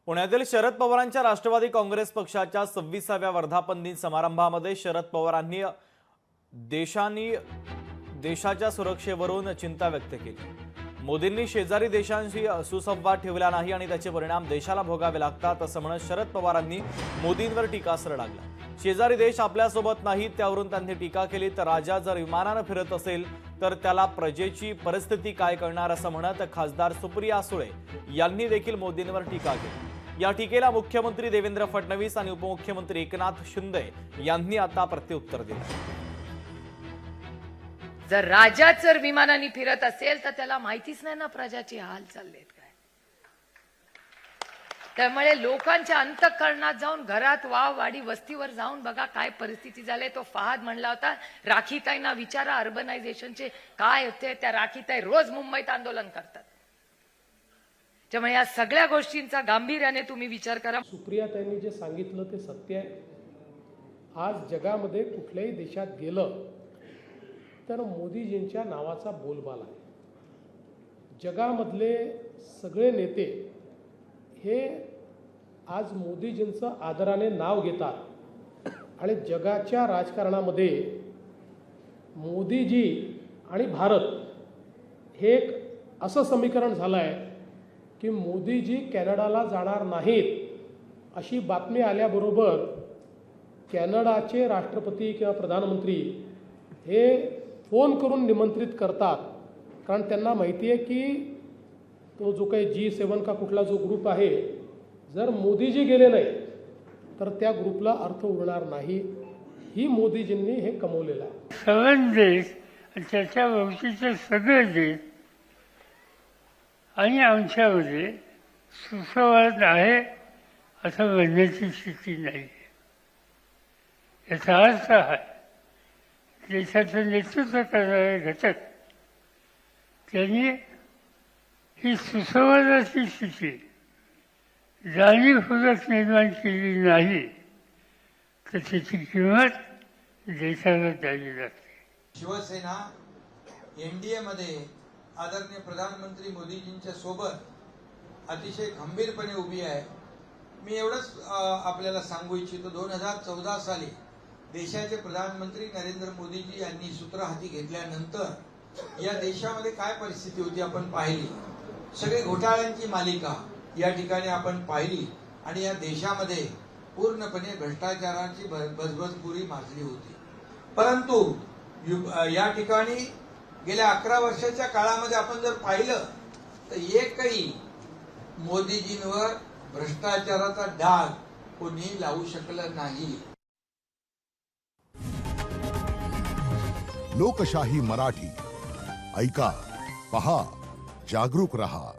पुण्यातील शरद पवारांच्या राष्ट्रवादी काँग्रेस पक्षाच्या 26व्या वर्धापन दिन समारंभामध्ये शरद पवारांनी देशाच्या सुरक्षेवरून चिंता व्यक्त केली। मोदींनी शेजारी देशांशी सुसंवाद ठेवला नाही आणि त्याचे परिणाम देशाला भोगावे लागतात असं म्हणत शरद पवारांनी मोदींवर टीकास्त्र डागलं। शेजारी देश आपल्यासोबत नाहीत त्यावरून त्यांनी टीका केली। तर राजा जर विमानाने फिरत असेल तर त्याला प्रजेची परिस्थिती काय करणार असं म्हणत खासदार सुप्रिया सुळे यांनी देखील मोदींवर टीका केली। या टीकेला मुख्यमंत्री देवेंद्र फडणवीस आणि उपमुख्यमंत्री एकनाथ शिंदे यांनी आता प्रत्युत्तर दिलं। जर राजाच जर विमानाने फिरत असेल तर त्याला माहितीच नाही ना प्रजाची हाल चाललेत काय। त्यामुळे लोकांच्या अंतःकरणात जाऊन घरात वाडी वस्तीवर जाऊन बघा काय परिस्थिती झाली। तो फहाद म्हणला होता राखीताईंना विचारा अर्बनायझेशनचे काय होते। त्या राखीताई रोज मुंबईत आंदोलन करतात। त्यामुळे या सगळ्या गोष्टींचा गांभीर्याने तुम्ही विचार करा। सुप्रियाताईंनी जे सांगितलं ते सत्य आहे। आज जगामध्ये कुठल्याही देशात गेलं तर मोदीजींच्या नावाचा बोलबाला आहे। जगामधले सगळे नेते हे आज मोदीजींचं आदराने नाव घेतात आणि जगाच्या राजकारणामध्ये मोदीजी आणि भारत हे एक असं समीकरण झालं आहे की मोदीजी कॅनडाला जाणार नाहीत अशी बातमी आल्याबरोबर कॅनडाचे राष्ट्रपती किंवा प्रधानमंत्री हे फोन करून निमंत्रित करतात। कारण त्यांना माहिती आहे की तो जो काही G7 का कुठला जो ग्रुप आहे जर मोदीजी गेले नाही तर त्या ग्रुपला अर्थ उरणार नाही। ही मोदीजींनी हे कमवलेलं आहे। सगळे देश आणि त्याच्या भोवतीचे सगळे देश आणि आमच्यामध्ये सुसंवाद आहे असं म्हणण्याची स्थिती नाही। याचा अर्थ आहे देशाचं नेतृत्व करणारे घटक त्यांनी ही सुसंवादाची स्थिती जाणीवपूर्वक निर्माण केली नाही तर त्याची किंमत देशाला द्यावी लागते। शिवसेना NDA मध्ये आदरणीय प्रधानमंत्री मोदीजींच्या सोबत अतिशय खंबीरपणे उभी आहे। मी एवढंच आपल्याला सांगू इच्छितो 2014 साली देशाचे प्रधानमंत्री नरेंद्र मोदीजी यांनी सूत्र हाती घेतल्यानंतर या देशामध्ये काय परिस्थिती होती आपण पाहिली। सगळे घोटाळ्यांची मालिका या ठिकाणी आपण पाहिली आणि या देशामध्ये पूर्णपणे भ्रष्टाचाराची बजबजपुरी माजली होती। परंतु या ठिकाणी गेल्या 11 वर्षाच्या काळामध्ये आपण जर पाहिलं तर एकही मोदीजींवर भ्रष्टाचाराचा डाग कोणी लावू शकलं नाही। लोकशाही मराठी ऐका, पहा, जागरूक रहा।